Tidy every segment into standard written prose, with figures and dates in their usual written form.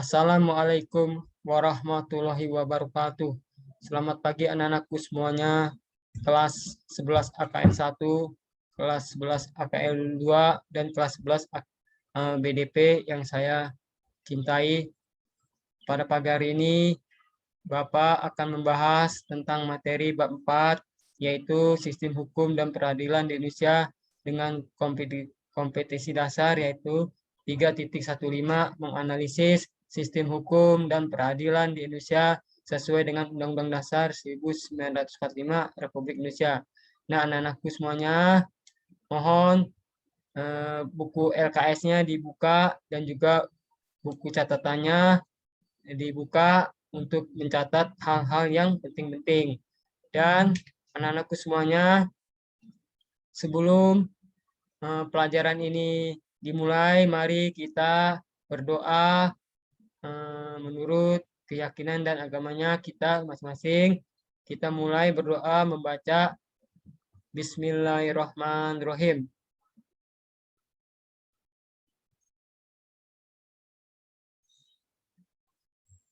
Assalamualaikum warahmatullahi wabarakatuh. Selamat pagi anak-anakku semuanya. Kelas 11 AKL 1, kelas 11 AKL 2, dan kelas 11 BDP yang saya cintai. Pada pagi hari ini, Bapak akan membahas tentang materi bab 4, yaitu sistem hukum dan peradilan di Indonesia dengan kompetisi dasar, yaitu 3.15 menganalisis sistem hukum dan peradilan di Indonesia sesuai dengan Undang-Undang Dasar 1945 Republik Indonesia. Nah, anak-anakku semuanya, mohon buku LKS-nya dibuka dan juga buku catatannya dibuka untuk mencatat hal-hal yang penting-penting. Dan anak-anakku semuanya, sebelum pelajaran ini dimulai, mari kita berdoa menurut keyakinan dan agamanya kita masing-masing. Kita mulai berdoa membaca Bismillahirrahmanirrahim.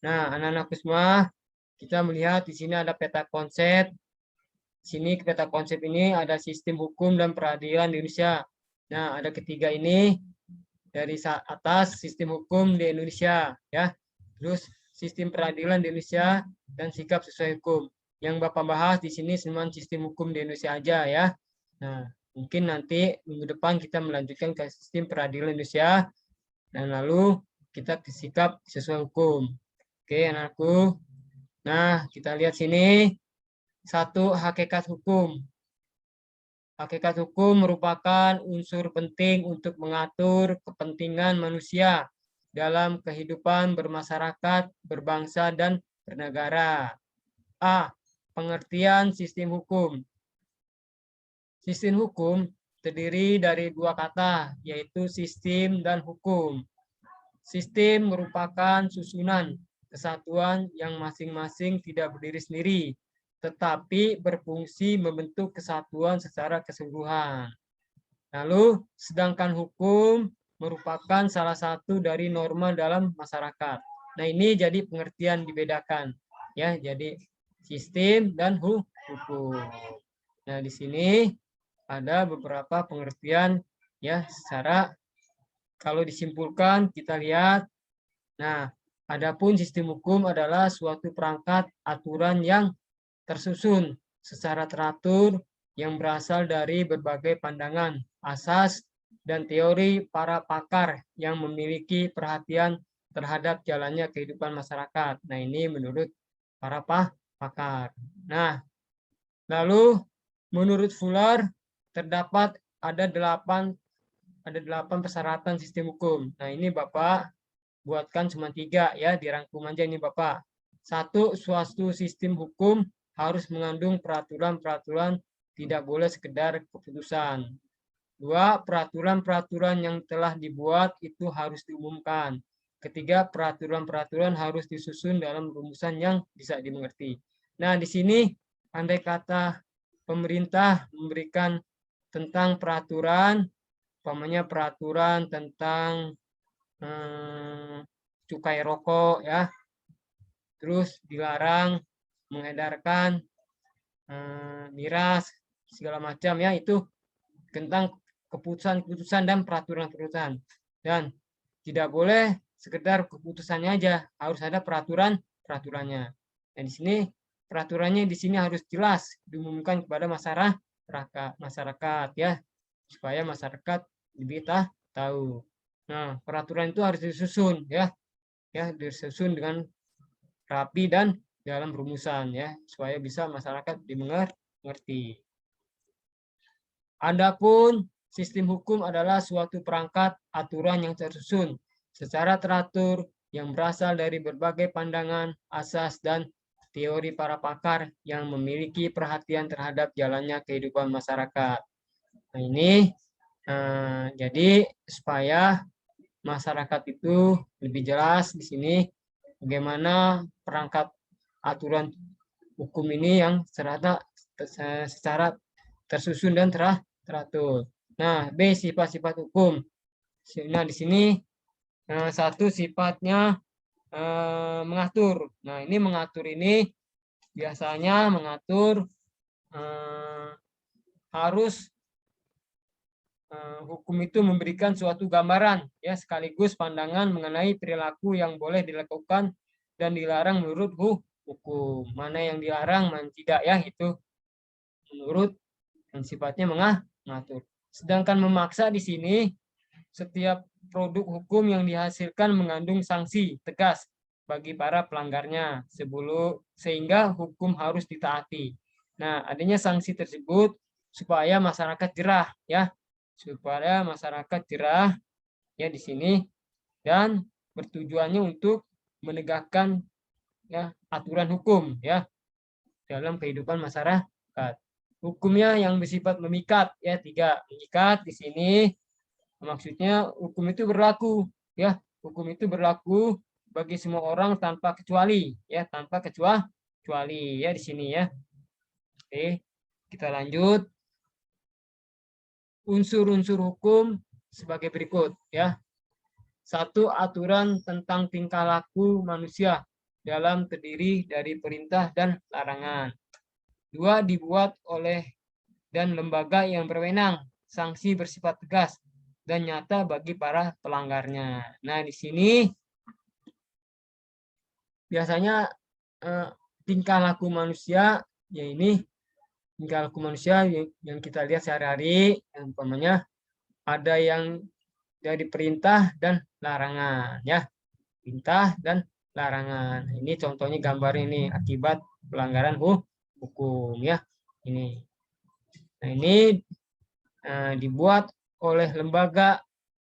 Nah, anak-anakku semua, kita melihat di sini ada peta konsep. Di sini peta konsep ini ada sistem hukum dan peradilan di Indonesia. Nah, ada ketiga ini dari atas sistem hukum di Indonesia, ya. Terus sistem peradilan di Indonesia dan sikap sesuai hukum. Yang Bapak bahas di sini semua sistem hukum di Indonesia aja, ya. Nah, mungkin nanti minggu depan kita melanjutkan ke sistem peradilan Indonesia dan lalu kita ke sikap sesuai hukum. Oke, anakku. Nah, kita lihat sini. Satu, hakikat hukum. Hakikat hukum merupakan unsur penting untuk mengatur kepentingan manusia dalam kehidupan bermasyarakat, berbangsa, dan bernegara. A. Pengertian sistem hukum. Sistem hukum terdiri dari dua kata, yaitu sistem dan hukum. Sistem merupakan susunan kesatuan yang masing-masing tidak berdiri sendiri, tetapi berfungsi membentuk kesatuan secara keseluruhan. Lalu, sedangkan hukum merupakan salah satu dari norma dalam masyarakat. Nah, ini jadi pengertian dibedakan, ya. Jadi sistem dan hukum. Nah, di sini ada beberapa pengertian, ya, secara kalau disimpulkan kita lihat. Nah, adapun sistem hukum adalah suatu perangkat aturan yang tersusun secara teratur yang berasal dari berbagai pandangan, asas, dan teori para pakar yang memiliki perhatian terhadap jalannya kehidupan masyarakat. Nah, ini menurut para pakar. Nah, lalu menurut Fuller terdapat ada delapan persyaratan sistem hukum. Nah, ini Bapak buatkan cuma 3, ya, dirangkum aja ini Bapak. 1, suatu sistem hukum harus mengandung peraturan-peraturan, tidak boleh sekedar keputusan. 2, peraturan-peraturan yang telah dibuat itu harus diumumkan. Ketiga, peraturan-peraturan harus disusun dalam rumusan yang bisa dimengerti. Nah, di sini andai kata pemerintah memberikan tentang peraturan, umpamanya peraturan tentang cukai rokok, ya, terus dilarang mengedarkan miras segala macam, ya, itu tentang keputusan-keputusan dan peraturan-peraturan, dan tidak boleh sekedar keputusannya aja, harus ada peraturannya. Dan di sini peraturannya di sini harus jelas diumumkan kepada masyarakat, ya, supaya masyarakat lebih tahu. Nah, peraturan itu harus disusun, ya, disusun dengan rapi dan dalam rumusan, ya, supaya bisa masyarakat dimengerti. Adapun sistem hukum adalah suatu perangkat aturan yang tersusun secara teratur yang berasal dari berbagai pandangan, asas, dan teori para pakar yang memiliki perhatian terhadap jalannya kehidupan masyarakat. Nah, ini jadi supaya masyarakat itu lebih jelas di sini bagaimana perangkat aturan hukum ini yang secara tersusun dan teratur. Nah, B, sifat-sifat hukum. Nah, di sini 1, sifatnya mengatur. Nah, ini mengatur ini biasanya mengatur harus hukum itu memberikan suatu gambaran ya sekaligus pandangan mengenai perilaku yang boleh dilakukan dan dilarang menurut hukum. Mana yang dilarang, mana tidak ya itu menurut yang sifatnya mengatur. Sedangkan memaksa di sini setiap produk hukum yang dihasilkan mengandung sanksi tegas bagi para pelanggarnya sehingga hukum harus ditaati. Nah, adanya sanksi tersebut supaya masyarakat jerah ya, supaya masyarakat jerah ya di sini dan bertujuannya untuk menegakkan ya aturan hukum ya dalam kehidupan masyarakat. Hukumnya yang bersifat memikat ya 3 mengikat di sini maksudnya hukum itu berlaku ya hukum itu berlaku bagi semua orang tanpa kecuali ya tanpa kecuali ya di sini ya. Oke, kita lanjut. Unsur-unsur hukum sebagai berikut ya. 1. Aturan tentang tingkah laku manusia dalam terdiri dari perintah dan larangan. 2. Dibuat oleh dan lembaga yang berwenang, sanksi bersifat tegas dan nyata bagi para pelanggarnya. Nah, di sini biasanya tingkah laku manusia ya ini tingkah laku manusia yang kita lihat sehari-hari umpamanya ada yang dari perintah dan larangan ya. Perintah dan larangan. Ini contohnya gambar ini akibat pelanggaran hukum ya. Ini. Nah, ini dibuat oleh lembaga.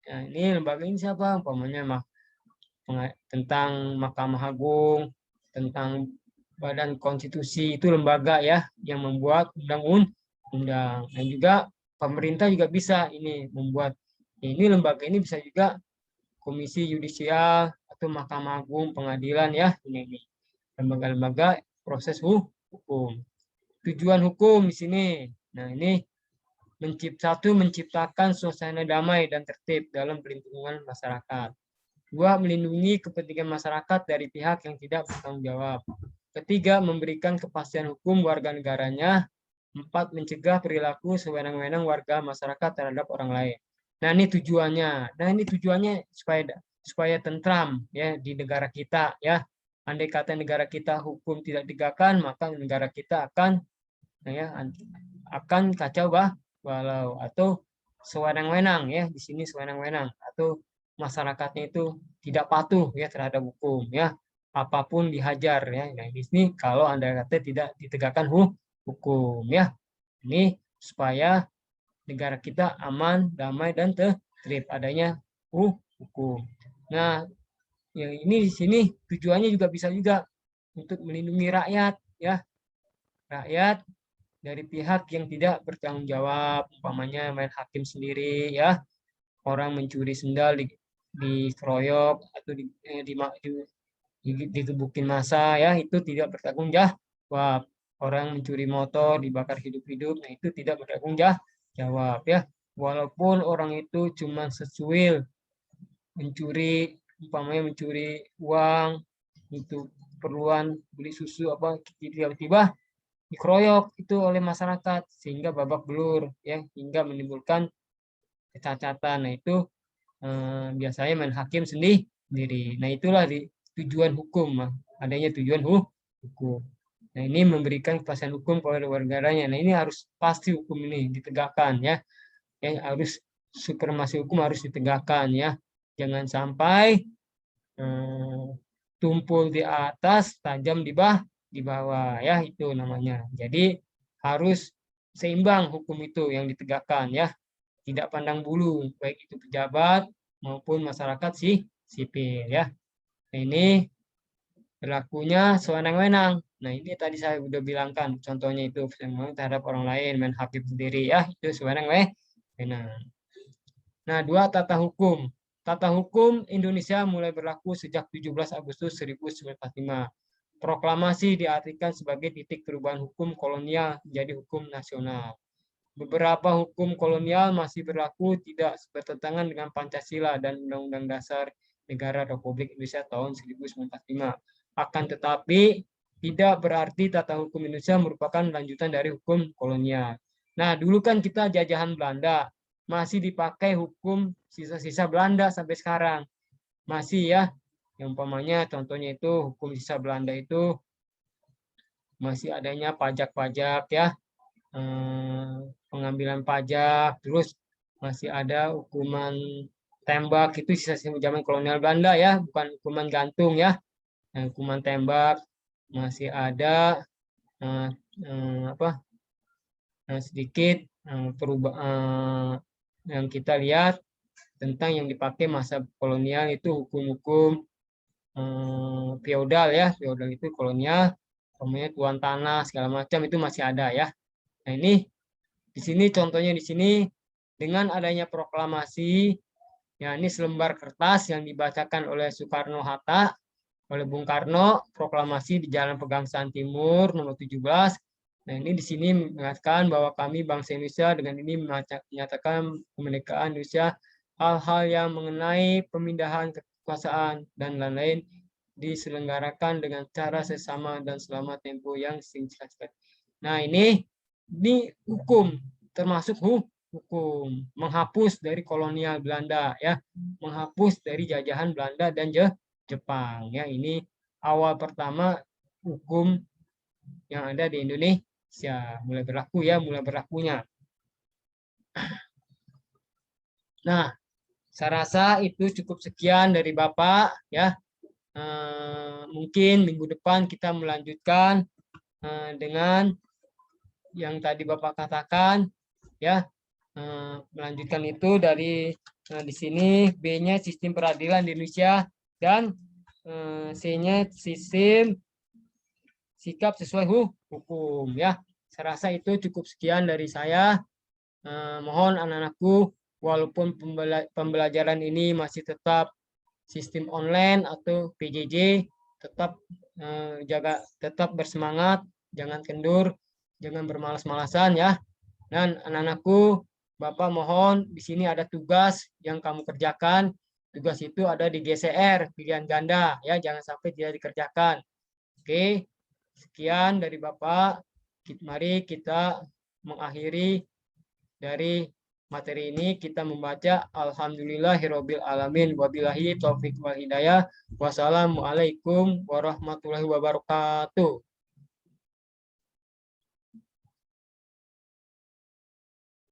Nah, ini lembaga ini siapa? Umpamanya tentang Mahkamah Agung, tentang Badan Konstitusi itu lembaga ya yang membuat undang-undang. Dan juga pemerintah juga bisa ini membuat ini lembaga ini bisa juga Komisi Yudisial atau Mahkamah Agung, pengadilan ya ini lembaga-lembaga proses hukum. Tujuan hukum di sini. Nah, ini menciptakan suasana damai dan tertib dalam lingkungan masyarakat. 2. Melindungi kepentingan masyarakat dari pihak yang tidak bertanggung jawab. 3. Memberikan kepastian hukum warga negaranya. 4. Mencegah perilaku sewenang-wenang warga masyarakat terhadap orang lain. Nah, ini tujuannya. Nah, ini tujuannya supaya tentram ya di negara kita ya. Andai kata negara kita hukum tidak ditegakkan, maka negara kita akan kacau walau atau sewenang-wenang ya di sini sewenang-wenang atau masyarakatnya itu tidak patuh ya terhadap hukum ya apapun dihajar ya. Nah, di sini kalau Anda kata tidak ditegakkan hukum ya ini supaya negara kita aman, damai dan tertib adanya hukum. Nah, yang ini di sini tujuannya juga bisa juga untuk melindungi rakyat ya rakyat dari pihak yang tidak bertanggung jawab, umpamanya main hakim sendiri ya, orang mencuri sendal dikeroyok atau digebukin massa ya, itu tidak bertanggung jawab. Orang mencuri motor dibakar hidup-hidup, nah itu tidak bertanggung jawab ya. Walaupun orang itu cuma secuil mencuri, umpamanya mencuri uang itu keperluan beli susu apa tiba-tiba dikeroyok itu oleh masyarakat sehingga babak belur ya hingga menimbulkan kecacatan. Nah, itu biasanya main hakim sendiri. Nah, itulah tujuan hukum, adanya tujuan hukum. Nah, ini memberikan kepastian hukum kepada warga negaranya. Nah, ini harus pasti hukum ini ditegakkan ya. Ya, harus supremasi hukum harus ditegakkan ya. Jangan sampai tumpul di atas, tajam di bawah ya itu namanya. Jadi harus seimbang hukum itu yang ditegakkan ya. Tidak pandang bulu baik itu pejabat maupun masyarakat sipil ya. Nah, ini berlakunya sewenang-wenang. Nah, ini tadi saya sudah bilangkan contohnya itu terhadap orang lain main hakim sendiri ya itu sewenang-wenang. Nah, 2. Tata hukum. Tata hukum Indonesia mulai berlaku sejak 17 Agustus 1945. Proklamasi diartikan sebagai titik perubahan hukum kolonial menjadi hukum nasional. Beberapa hukum kolonial masih berlaku tidak bertentangan dengan Pancasila dan Undang-Undang Dasar Negara Republik Indonesia tahun 1945. Akan tetapi tidak berarti tata hukum Indonesia merupakan lanjutan dari hukum kolonial. Nah, dulu kan kita jajahan Belanda, masih dipakai hukum sisa-sisa Belanda sampai sekarang. Masih ya, yang umpamanya contohnya itu hukum sisa Belanda itu masih adanya pajak-pajak ya, pengambilan pajak, terus masih ada hukuman tembak, itu sisa-sisa zaman kolonial Belanda ya, bukan hukuman gantung ya. Hukuman tembak masih ada, sedikit perubahan yang kita lihat tentang yang dipakai masa kolonial itu hukum-hukum feodal ya, feodal itu kolonial, namanya tuan tanah segala macam itu masih ada ya. Nah ini di sini contohnya di sini dengan adanya proklamasi ya, ini selembar kertas yang dibacakan oleh Soekarno Hatta, oleh Bung Karno, proklamasi di Jalan Pegangsaan Timur nomor 17. Nah ini di sini mengatakan bahwa kami bangsa Indonesia dengan ini menyatakan kemerdekaan Indonesia, hal-hal yang mengenai pemindahan kekuasaan dan lain-lain diselenggarakan dengan cara sesama dan selama tempo yang singkat. Nah ini hukum, termasuk hukum menghapus dari kolonial Belanda ya, menghapus dari jajahan Belanda dan Jepang ya. Ini awal pertama hukum yang ada di Indonesia mulai berlaku ya, mulai berlakunya. Nah, saya rasa itu cukup sekian dari Bapak ya. Mungkin minggu depan kita melanjutkan dengan yang tadi Bapak katakan ya. Melanjutkan itu dari di sini B-nya sistem peradilan di Indonesia dan C-nya sistem sikap sesuai hukum ya. Saya rasa itu cukup sekian dari saya. Mohon anak-anakku, walaupun pembelajaran ini masih tetap sistem online atau PJJ, tetap tetap bersemangat, jangan kendur, jangan bermalas-malasan ya. Dan anak-anakku, Bapak mohon di sini ada tugas yang kamu kerjakan. Tugas itu ada di GCR, pilihan ganda ya, jangan sampai tidak dikerjakan. Oke, sekian dari Bapak. Mari kita mengakhiri dari materi ini, kita membaca Alhamdulillahirabbil alamin wabillahi taufik wal hidayah. Wassalamualaikum warahmatullahi wabarakatuh.